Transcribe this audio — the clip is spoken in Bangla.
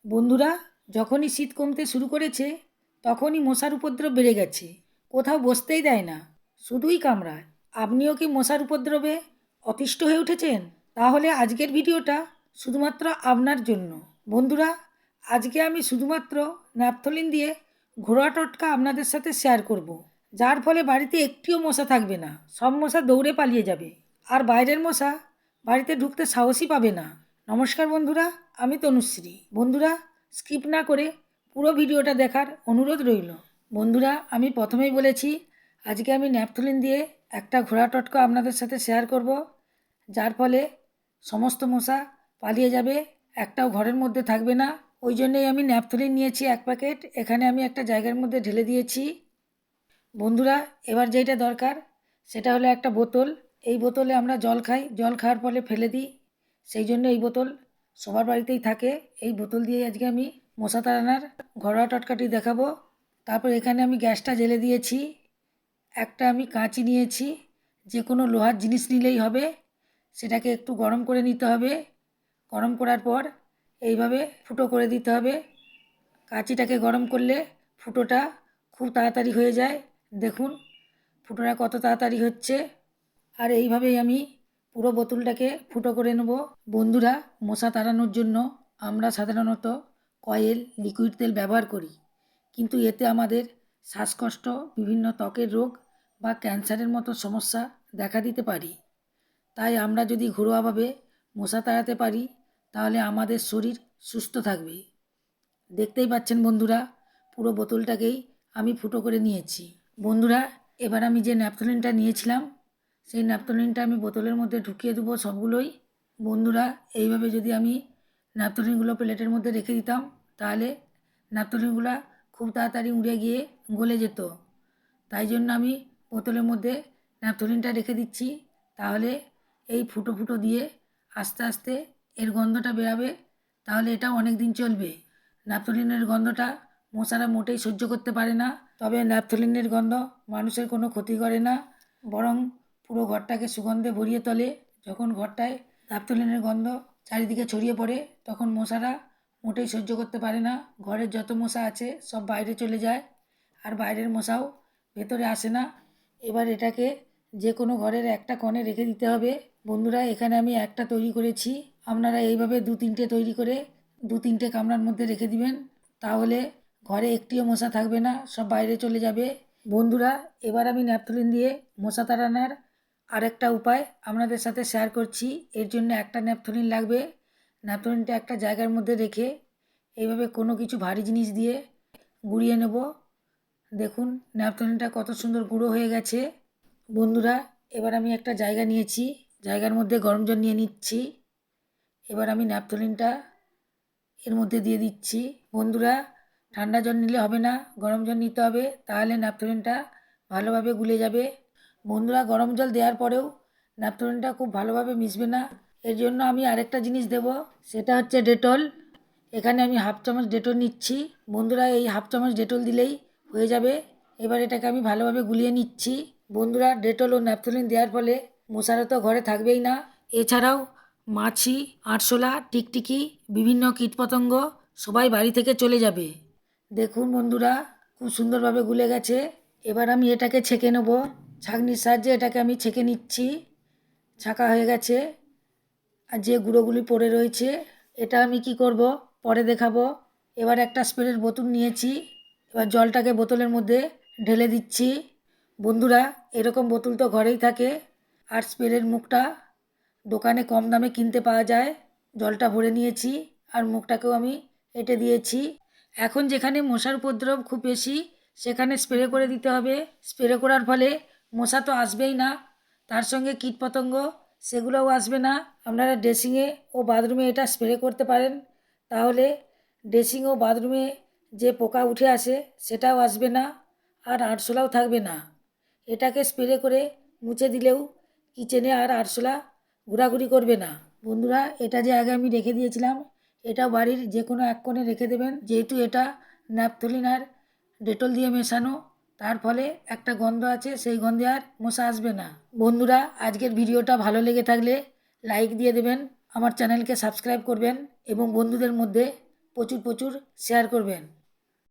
বন্ধুরা, যখনই শীত কমতে শুরু করেছে তখনই মশার উপদ্রব বেড়ে গেছে। কোথাও বসতেই দেয় না, শুধুই কামড়ায়। আপনিও কি মশার উপদ্রবে অতিষ্ঠ হয়ে উঠেছেন? তাহলে আজকের ভিডিওটা শুধুমাত্র আপনার জন্য। বন্ধুরা, আজকে আমি শুধুমাত্র ন্যাপথলিন দিয়ে ঘরোয়া টোটকা আপনাদের সাথে শেয়ার করব, যার ফলে বাড়িতে একটিও মশা থাকবে না। সব মশা দৌড়ে পালিয়ে যাবে, আর বাইরের মশা বাড়িতে ঢুকতে সাহসই পাবে না। নমস্কার বন্ধুরা, আমি তনুশ্রী। বন্ধুরা, স্কিপ না করে পুরো ভিডিওটা দেখার অনুরোধ রইল। বন্ধুরা, আমি প্রথমেই বলেছি আজকে আমি ন্যাপথলিন দিয়ে একটা ঘোড়া টোটকা আপনাদের সাথে শেয়ার করব, যার ফলে সমস্ত মশা পালিয়ে যাবে, একটাও ঘরের মধ্যে থাকবে না। ওই জন্যই আমি ন্যাপথলিন নিয়েছি 1 প্যাকেট, এখানে আমি একটা জায়গার মধ্যে ঢেলে দিয়েছি। বন্ধুরা, এবার যেটা দরকার সেটা হলো একটা বোতল। এই বোতলে আমরা জল খাই, জল খাওয়ার ফলে ফেলে দিই, সেই জন্য এই বোতল সবার বাড়িতেই থাকে। এই বোতল দিয়ে আজকে আমি মশা তাড়ানোর ঘরোয়া টটকাটি দেখাবো। তারপর এখানে আমি গ্যাসটা জ্বেলে দিয়েছি। একটা আমি কাঁচি নিয়েছি, যে কোনো লোহার জিনিস নিলেই হবে। সেটাকে একটু গরম করে নিতে হবে। গরম করার পর এইভাবে ফুটো করে দিতে হবে। কাঁচিটাকে গরম করলে ফুটোটা খুব তাড়াতাড়ি হয়ে যায়। দেখুন ফুটোটা কত তাড়াতাড়ি হচ্ছে। আর এইভাবেই আমি পুরো বোতলটাকে ফুটো করে নেব। বন্ধুরা, মশা তাড়ানোর জন্য আমরা সাধারণত কয়েল, লিকুইড তেল ব্যবহার করি, কিন্তু এতে আমাদের শ্বাসকষ্ট, বিভিন্ন ত্বকের রোগ বা ক্যান্সারের মতো সমস্যা দেখা দিতে পারে। তাই আমরা যদি ঘরোয়াভাবে মশা তাড়াতে পারি তাহলে আমাদের শরীর সুস্থ থাকবে। দেখতেই পাচ্ছেন বন্ধুরা, পুরো বোতলটাকেই আমি ফুটো করে নিয়েছি। বন্ধুরা, এবার আমি যে ন্যাপথলিনটা নিয়েছিলাম সেই ন্যাপথলিনটা আমি বোতলের মধ্যে ঢুকিয়ে দেবো সবগুলোই। বন্ধুরা, এইভাবে যদি আমি ন্যাপথলিনগুলো প্লেটের মধ্যে রেখে দিতাম তাহলে ন্যাপথলিনগুলো খুব তাড়াতাড়ি উড়ে গিয়ে গলে যেত। তাই জন্য আমি বোতলের মধ্যে ন্যাপথলিনটা রেখে দিচ্ছি। তাহলে এই ফুটো ফুটো দিয়ে আস্তে আস্তে এর গন্ধটা বেরাবে, তাহলে এটা অনেক দিন চলবে। ন্যাপথলিনের গন্ধটা মশারা মোটেই সহ্য করতে পারে না, তবে ন্যাপথলিনের গন্ধ মানুষের কোনো ক্ষতি করে না, বরং পুরো ঘরটাকে সুগন্ধে ভরিয়ে তোলে। যখন ঘরটায় ন্যাপথলিনের গন্ধ চারিদিকে ছড়িয়ে পড়ে তখন মশারা মোটেই সহ্য করতে পারে না। ঘরের যত মশা আছে সব বাইরে চলে যায়, আর বাইরের মশাও ভেতরে আসে না। এবার এটাকে যে কোনো ঘরের একটা কোণে রেখে দিতে হবে। বন্ধুরা, এখানে আমি একটা তৈরি করেছি, আপনারা এইভাবে 2-3টে তৈরি করে 2-3টে কামরার মধ্যে রেখে দিবেন, তাহলে ঘরে একটিও মশা থাকবে না, সব বাইরে চলে যাবে। বন্ধুরা, এবার আমি ন্যাপথলিন দিয়ে মশা তাড়ানোর আরেকটা উপায় আপনাদের সাথে শেয়ার করছি। এর জন্য একটা ন্যাপথলিন লাগবে। ন্যাপথলিনটা একটা জায়গার মধ্যে রেখে এইভাবে কোনো কিছু ভারী জিনিস দিয়ে গুঁড়িয়ে নেব। দেখুন ন্যাপথলিনটা কত সুন্দর গুঁড়ো হয়ে গেছে। বন্ধুরা, এবার আমি একটা জায়গা নিয়েছি, জায়গার মধ্যে গরম জল নিয়ে নিচ্ছি। এবার আমি ন্যাপথলিনটা এর মধ্যে দিয়ে দিচ্ছি। বন্ধুরা, ঠান্ডা জল নিলে হবে না, গরম জল নিতে হবে, তাহলে ন্যাপথলিনটা ভালোভাবে গুলে যাবে। বন্ধুরা, গরম জল দেওয়ার পরেও ন্যাপথলিনটা খুব ভালোভাবে মিশবে না, এর জন্য আমি আরেকটা জিনিস দেব, সেটা হচ্ছে ডেটল। এখানে আমি 1/2 চামচ ডেটল নিচ্ছি। বন্ধুরা, এই 1/2 চামচ ডেটল দিলেই হয়ে যাবে। এবার এটাকে আমি ভালোভাবে গুলিয়ে নিচ্ছি। বন্ধুরা, ডেটল ও ন্যাপথলিন দেওয়ার ফলে মশারা তো ঘরে থাকবেই না, এছাড়াও মাছি, আরশোলা, টিকটিকি, বিভিন্ন কীটপতঙ্গ সবাই বাড়ি থেকে চলে যাবে। দেখুন বন্ধুরা, খুব সুন্দরভাবে গুলে গেছে। এবার আমি এটাকে ছেঁকে নেব, ছাঁকনির সাহায্যে এটাকে আমি ছেঁকে নিচ্ছি। ছাঁকা হয়ে গেছে, আর যে গুঁড়োগুলি পড়ে রয়েছে এটা আমি কি করব পরে দেখাবো। এবার একটা স্প্রের বোতল নিয়েছি, এবার জলটাকে বোতলের মধ্যে ঢেলে দিচ্ছি। বন্ধুরা, এরকম বোতল তো ঘরেই থাকে, আর স্প্রের মুখটা দোকানে কম দামে কিনতে পাওয়া যায়। জলটা ভরে নিয়েছি, আর মুখটাকেও আমি এঁটে দিয়েছি। এখন যেখানে মশার উপদ্রব খুব বেশি সেখানে স্প্রে করে দিতে হবে। স্প্রে করার ফলে মশা তো আসবেই না, তার সঙ্গে কীটপতঙ্গ সেগুলোও আসবে না। আপনারা ড্রেসিংয়ে ও বাথরুমে এটা স্প্রে করতে পারেন, তাহলে ড্রেসিং ও বাথরুমে যে পোকা উঠে আসে সেটাও আসবে না, আর আরশোলাও থাকবে না। এটাকে স্প্রে করে মুছে দিলেও কিচেনে আর আরশোলা ঘোরাঘুরি করবে না। বন্ধুরা, এটা যে আগে আমি রেখে দিয়েছিলাম এটাও বাড়ির যে কোনো এক কোণে রেখে দেবেন, যেহেতু এটা ন্যাপথলিন আর ডেটল দিয়ে মেশানো, তার ফলে একটা গন্ধ আছে, সেই গন্ধে আর মশা আসবে না। বন্ধুরা, আজকের ভিডিওটা ভালো লেগে থাকলে লাইক দিয়ে দেবেন, আমার চ্যানেলকে সাবস্ক্রাইব করবেন এবং বন্ধুদের মধ্যে প্রচুর প্রচুর শেয়ার করবেন।